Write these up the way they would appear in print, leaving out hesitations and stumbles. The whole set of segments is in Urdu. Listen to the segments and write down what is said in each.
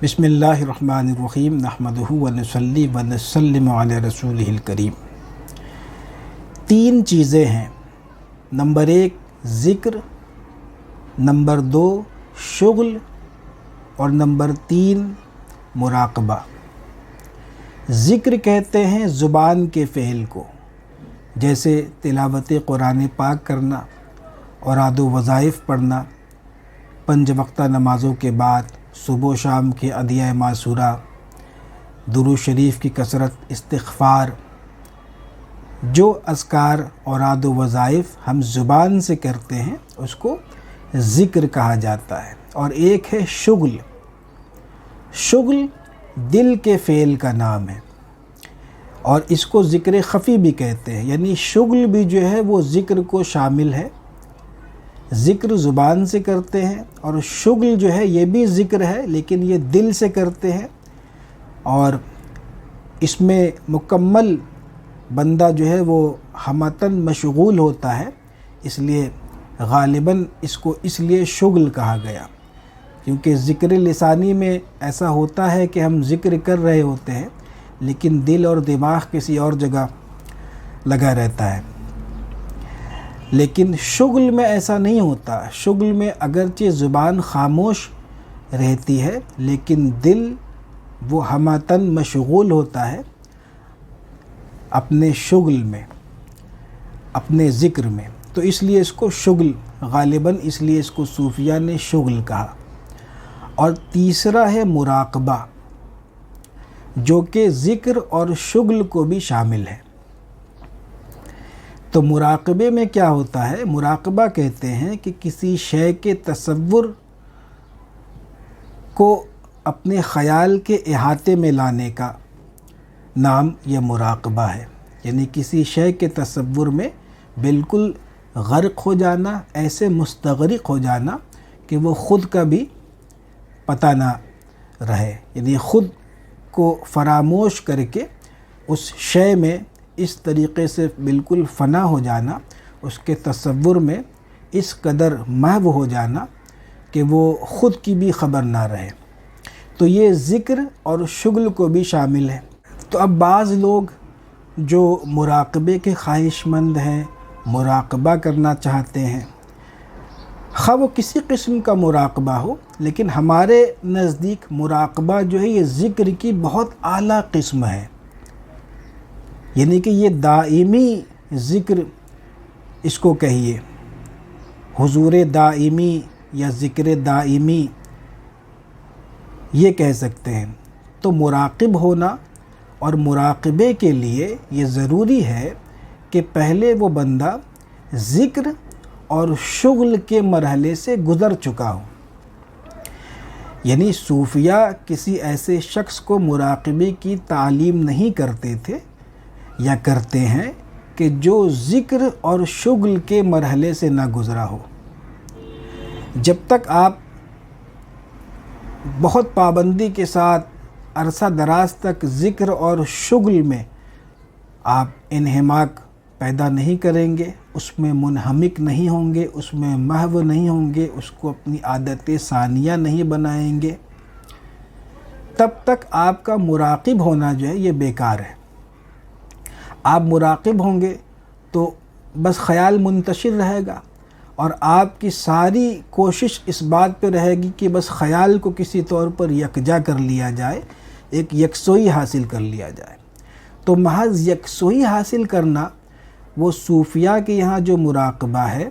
بسم اللہ الرحمن الرحیم نحمدہ ونصلی ونسلم علی رسولہ الکریم۔ تین چیزیں ہیں، نمبر 1 ذکر، نمبر 2 شغل، اور نمبر 3 مراقبہ۔ ذکر کہتے ہیں زبان کے فعل کو، جیسے تلاوت قرآن پاک کرنا، اوراد و وظائف پڑھنا، 5 وقتہ نمازوں کے بعد، صبح و شام کے ادعیہ معصورہ، درود شریف کی کثرت، استغفار، جو اذکار اوراد و وظائف ہم زبان سے کرتے ہیں اس کو ذکر کہا جاتا ہے۔ اور ایک ہے شغل۔ شغل دل کے فعل کا نام ہے اور اس کو ذکر خفی بھی کہتے ہیں، یعنی شغل بھی جو ہے وہ ذکر کو شامل ہے۔ ذکر زبان سے کرتے ہیں اور شغل جو ہے یہ بھی ذکر ہے لیکن یہ دل سے کرتے ہیں، اور اس میں مکمل بندہ جو ہے وہ ہمتاً مشغول ہوتا ہے، اس لیے غالباً اس کو اس لیے شغل کہا گیا، کیونکہ ذکر لسانی میں ایسا ہوتا ہے کہ ہم ذکر کر رہے ہوتے ہیں لیکن دل اور دماغ کسی اور جگہ لگا رہتا ہے۔ لیکن شغل میں ایسا نہیں ہوتا۔ شغل میں اگرچہ زبان خاموش رہتی ہے لیکن دل وہ ہمتاً مشغول ہوتا ہے اپنے شغل میں، اپنے ذکر میں، تو اس لیے اس کو شغل، غالباً اس لیے اس کو صوفیہ نے شغل کہا۔ اور تیسرا ہے مراقبہ، جو کہ ذکر اور شغل کو بھی شامل ہے۔ تو مراقبے میں کیا ہوتا ہے؟ مراقبہ کہتے ہیں کہ کسی شے کے تصور کو اپنے خیال کے احاطے میں لانے کا نام یہ مراقبہ ہے، یعنی کسی شے کے تصور میں بالکل غرق ہو جانا، ایسے مستغرق ہو جانا کہ وہ خود کا بھی پتہ نہ رہے، یعنی خود کو فراموش کر کے اس شے میں اس طریقے سے بالکل فنا ہو جانا، اس کے تصور میں اس قدر محو ہو جانا کہ وہ خود کی بھی خبر نہ رہے۔ تو یہ ذکر اور شغل کو بھی شامل ہے۔ تو اب بعض لوگ جو مراقبے کے خواہش مند ہیں، مراقبہ کرنا چاہتے ہیں، خواہ وہ کسی قسم کا مراقبہ ہو، لیکن ہمارے نزدیک مراقبہ جو ہے یہ ذکر کی بہت اعلیٰ قسم ہے، یعنی کہ یہ دائمی ذکر اس کو کہیے، حضور دائمی یا ذکر دائمی یہ کہہ سکتے ہیں۔ تو مراقب ہونا اور مراقبے کے لیے یہ ضروری ہے کہ پہلے وہ بندہ ذکر اور شغل کے مرحلے سے گزر چکا ہو۔ یعنی صوفیہ کسی ایسے شخص کو مراقبے کی تعلیم نہیں کرتے تھے یا کرتے ہیں کہ جو ذکر اور شغل کے مرحلے سے نہ گزرا ہو۔ جب تک آپ بہت پابندی کے ساتھ عرصہ دراز تک ذکر اور شغل میں آپ انہماک پیدا نہیں کریں گے، اس میں منہمک نہیں ہوں گے، اس میں محو نہیں ہوں گے، اس کو اپنی عادت ثانیہ نہیں بنائیں گے، تب تک آپ کا مراقب ہونا جو ہے یہ بیکار ہے۔ آپ مراقب ہوں گے تو بس خیال منتشر رہے گا اور آپ کی ساری کوشش اس بات پہ رہے گی کہ بس خیال کو کسی طور پر یکجا کر لیا جائے، ایک یکسوئی حاصل کر لیا جائے۔ تو محض یکسوئی حاصل کرنا وہ صوفیہ کے یہاں جو مراقبہ ہے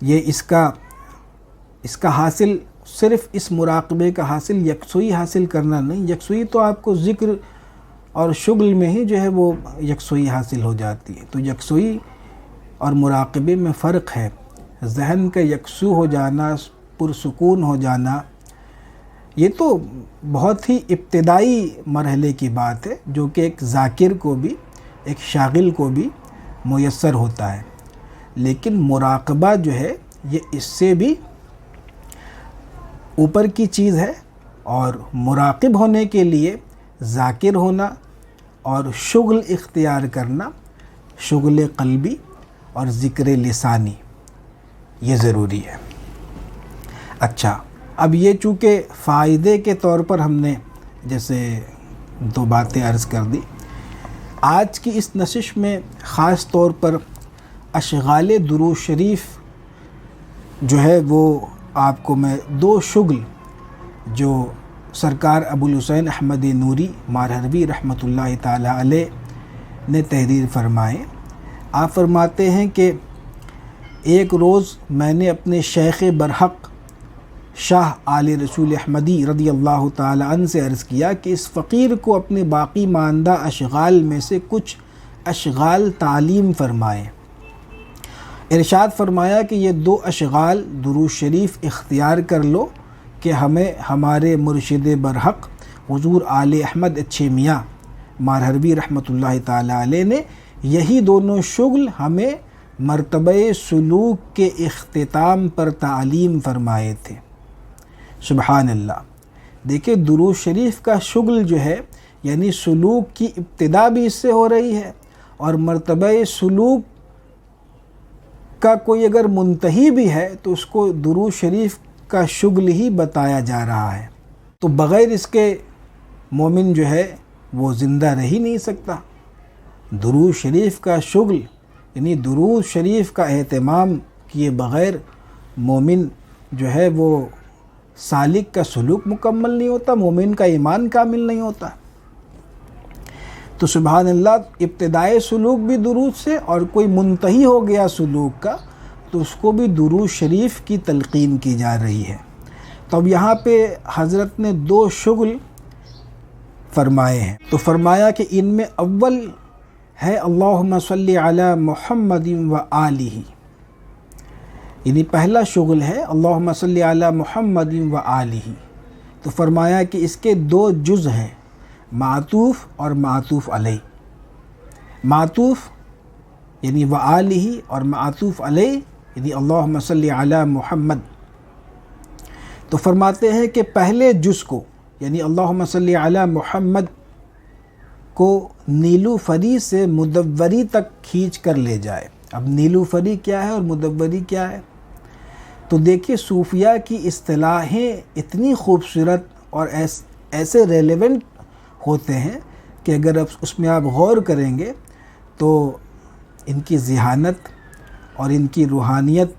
یہ اس کا حاصل صرف اس مراقبے کا حاصل یکسوئی حاصل کرنا نہیں، یکسوئی تو آپ کو ذکر اور شغل میں ہی جو ہے وہ یکسوئی حاصل ہو جاتی ہے۔ تو یکسوئی اور مراقبے میں فرق ہے۔ ذہن کا یکسو ہو جانا، پرسکون ہو جانا، یہ تو بہت ہی ابتدائی مرحلے کی بات ہے جو کہ ایک ذاکر کو بھی، ایک شاغل کو بھی میسر ہوتا ہے، لیکن مراقبہ جو ہے یہ اس سے بھی اوپر کی چیز ہے، اور مراقب ہونے کے لیے ذاکر ہونا اور شغل اختیار کرنا، شغل قلبی اور ذکر لسانی، یہ ضروری ہے۔ اچھا، اب یہ چونکہ فائدے کے طور پر ہم نے جیسے 2 باتیں عرض کر دی، آج کی اس نشست میں خاص طور پر اشغال درود شریف جو ہے وہ آپ کو میں 2 شغل جو سرکار ابوالحسین احمد نوری مارحروی رحمۃ اللہ تعالی علیہ نے تحریر فرمائے۔ آپ فرماتے ہیں کہ ایک روز میں نے اپنے شیخ برحق شاہ آل رسول احمدی رضی اللہ تعالی عنہ سے عرض کیا کہ اس فقیر کو اپنے باقی ماندہ اشغال میں سے کچھ اشغال تعلیم فرمائیں۔ ارشاد فرمایا کہ یہ 2 اشغال درود شریف اختیار کر لو کہ ہمیں ہمارے مرشد برحق حضور آل احمد اچھے میاں مارحروی رحمۃ اللہ تعالی علیہ نے یہی دونوں شغل ہمیں مرتبہ سلوک کے اختتام پر تعلیم فرمائے تھے۔ سبحان اللہ۔ دیکھیں درود شریف کا شغل جو ہے یعنی سلوک کی ابتدا بھی اس سے ہو رہی ہے، اور مرتبہ سلوک کا کوئی اگر منتہی بھی ہے تو اس کو درود شریف کا شغل ہی بتایا جا رہا ہے، تو بغیر اس کے مومن جو ہے وہ زندہ رہ ہی نہیں سکتا۔ درود شریف کا شغل یعنی درود شریف کا اہتمام کیے بغیر مومن جو ہے وہ سالک کا سلوک مکمل نہیں ہوتا، مومن کا ایمان کامل نہیں ہوتا۔ تو سبحان اللہ، ابتدائے سلوک بھی درود سے، اور کوئی منتہی ہو گیا سلوک کا تو اس کو بھی درود شریف کی تلقین کی جا رہی ہے۔ تو اب یہاں پہ حضرت نے 2 شغل فرمائے ہیں، تو فرمایا کہ ان میں اول ہے اللہم صلی علی محمد و آلہ، یعنی پہلا شغل ہے اللہم صلی علی محمد و آلہ۔ تو فرمایا کہ اس کے 2 جز ہیں، معطوف اور معطوف علیہ۔ معطوف یعنی و آلہ اور معطوف علیہ یعنی اللہم صلی علی محمد۔ تو فرماتے ہیں کہ پہلے جز کو یعنی اللہم صلی علی محمد کو نیلوفری سے مدوری تک کھینچ کر لے جائے۔ اب نیلوفری کیا ہے اور مدوری کیا ہے؟ تو دیکھیے صوفیہ کی اصطلاحیں اتنی خوبصورت اور ایسے ریلیونٹ ہوتے ہیں کہ اگر اس میں آپ غور کریں گے تو ان کی ذہانت اور ان کی روحانیت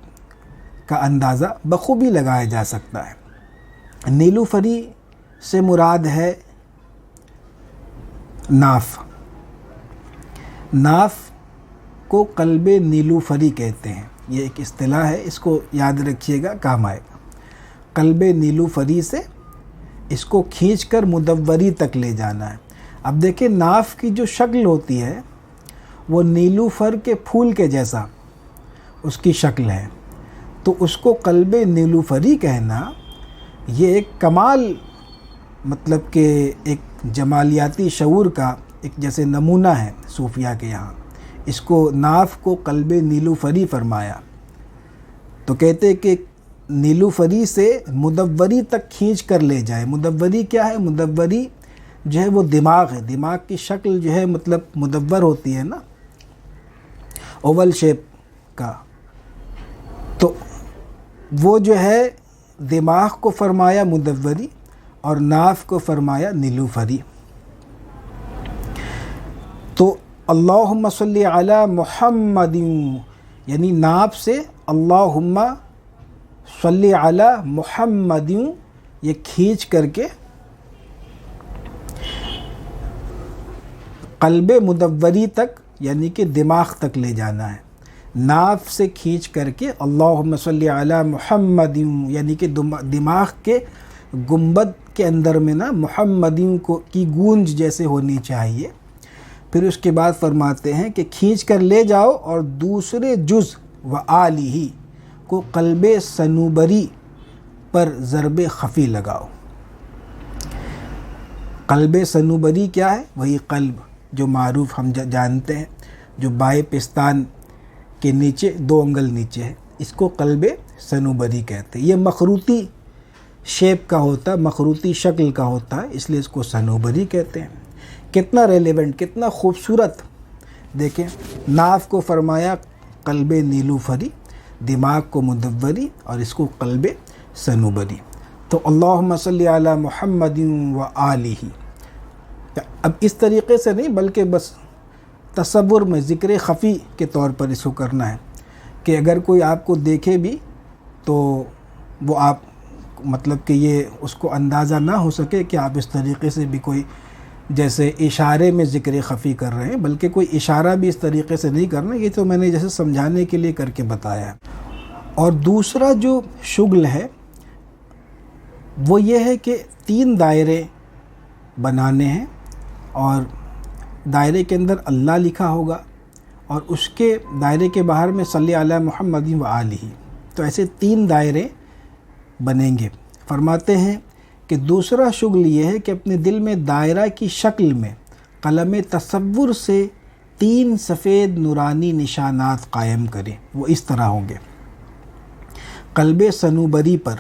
کا اندازہ بخوبی لگایا جا سکتا ہے۔ نیلوفری سے مراد ہے ناف۔ ناف کو قلب نیلوفری کہتے ہیں، یہ ایک اصطلاح ہے، اس کو یاد رکھیے گا، کام آئے گا۔ قلب نیلوفری سے اس کو کھینچ کر مدوری تک لے جانا ہے۔ اب دیکھیں ناف کی جو شکل ہوتی ہے وہ نیلوفر کے پھول کے جیسا اس کی شکل ہے، تو اس کو قلب نیلوفری کہنا یہ ایک کمال، مطلب کہ ایک جمالیاتی شعور کا ایک جیسے نمونہ ہے صوفیہ کے یہاں۔ اس کو ناف کو قلب نیلوفری فرمایا، تو کہتے کہ نیلوفری سے مدوری تک کھینچ کر لے جائے۔ مدوری کیا ہے؟ مدوری جو ہے وہ دماغ ہے، دماغ کی شکل جو ہے مطلب مدور ہوتی ہے نا، اوول شیپ کا، تو وہ جو ہے دماغ کو فرمایا مدوری اور ناف کو فرمایا نیلوفری۔ تو اللہم صلی علی محمد یعنی ناف سے اللہم صلی علی محمد یہ کھینچ کر کے قلب مدوری تک یعنی کہ دماغ تک لے جانا ہے۔ ناف سے کھینچ کر کے اللہم صلی علی محمد یعنی کہ دماغ کے گنبد کے اندر میں نا محمدین کو کی گونج جیسے ہونی چاہیے۔ پھر اس کے بعد فرماتے ہیں کہ کھینچ کر لے جاؤ اور دوسرے جز و آلہ کو قلب صنوبری پر ضرب خفی لگاؤ۔ قلب صنوبری کیا ہے؟ وہی قلب جو معروف ہم جانتے ہیں، جو بائیں پستان کے نیچے 2 انگل نیچے ہے، اس کو قلب صنوبری کہتے ہیں۔ یہ مخروطی شیپ کا ہوتا ہے، مخروطی شکل کا ہوتا ہے، اس لیے اس کو صنوبری کہتے ہیں۔ کتنا ریلیونٹ، کتنا خوبصورت۔ دیکھیں ناف کو فرمایا قلب نیلوفری، دماغ کو مدوری اور اس کو قلب صنوبری۔ تو اللہم صلی علی محمد و آلہ، اب اس طریقے سے نہیں بلکہ بس تصور میں ذکر خفی کے طور پر اس کو کرنا ہے کہ اگر کوئی آپ کو دیکھے بھی تو وہ آپ مطلب کہ یہ اس کو اندازہ نہ ہو سکے کہ آپ اس طریقے سے بھی کوئی جیسے اشارے میں ذکر خفی کر رہے ہیں، بلکہ کوئی اشارہ بھی اس طریقے سے نہیں کرنا، یہ تو میں نے جیسے سمجھانے کے لیے کر کے بتایا ہے۔ اور دوسرا جو شغل ہے وہ یہ ہے کہ 3 دائرے بنانے ہیں اور دائرے کے اندر اللہ لکھا ہوگا اور اس کے دائرے کے باہر میں صلی علی محمد و آلہ، تو ایسے 3 دائرے بنیں گے۔ فرماتے ہیں کہ دوسرا شغل یہ ہے کہ اپنے دل میں دائرہ کی شکل میں قلم تصور سے 3 سفید نورانی نشانات قائم کریں، وہ اس طرح ہوں گے۔ قلب صنوبری پر،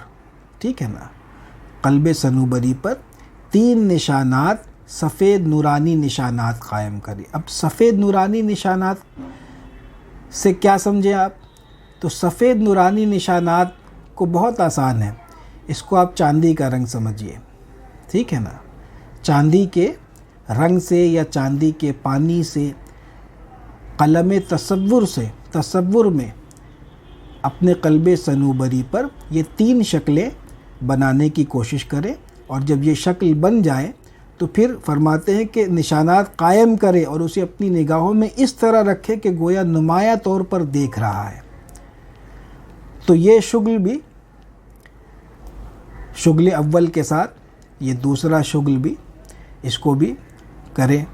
ٹھیک ہے نا، قلب صنوبری پر 3 نشانات سفید نورانی نشانات قائم کریں۔ اب سفید نورانی نشانات سے کیا سمجھیں آپ؟ تو سفید نورانی نشانات کو بہت آسان ہے، اس کو آپ چاندی کا رنگ سمجھیے، ٹھیک ہے نا، چاندی کے رنگ سے یا چاندی کے پانی سے قلم تصور میں اپنے قلب صنوبری پر یہ 3 شکلیں بنانے کی کوشش کریں، اور جب یہ شکل بن جائے تو پھر فرماتے ہیں کہ نشانات قائم کرے اور اسے اپنی نگاہوں میں اس طرح رکھے کہ گویا نمایاں طور پر دیکھ رہا ہے۔ تو یہ شغل بھی شغل اول کے ساتھ یہ دوسرا شغل بھی، اس کو بھی کریں،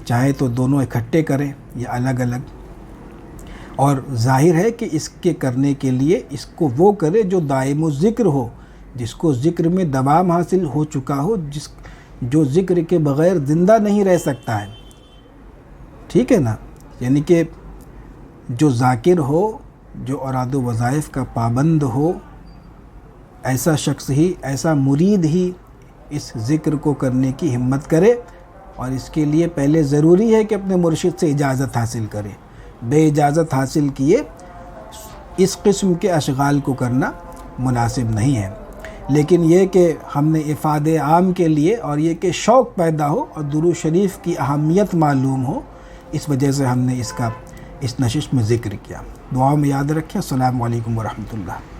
چاہے تو دونوں اکٹھے کریں یا الگ الگ۔ اور ظاہر ہے کہ اس کے کرنے کے لیے اس کو وہ کرے جو دائم الذکر ہو، جس کو ذکر میں دوام حاصل ہو چکا ہو، جو ذکر کے بغیر زندہ نہیں رہ سکتا ہے، ٹھیک ہے نا، یعنی کہ جو ذاکر ہو، جو اوراد و وظائف کا پابند ہو، ایسا شخص ہی، ایسا مرید ہی اس ذکر کو کرنے کی ہمت کرے، اور اس کے لیے پہلے ضروری ہے کہ اپنے مرشد سے اجازت حاصل کرے۔ بے اجازت حاصل کیے اس قسم کے اشغال کو کرنا مناسب نہیں ہے، لیکن یہ کہ ہم نے افادہ عام کے لیے اور یہ کہ شوق پیدا ہو اور درود شریف کی اہمیت معلوم ہو، اس وجہ سے ہم نے اس نشست میں ذکر کیا۔ دعاؤں میں یاد رکھیں۔ السلام علیکم ورحمۃ اللہ۔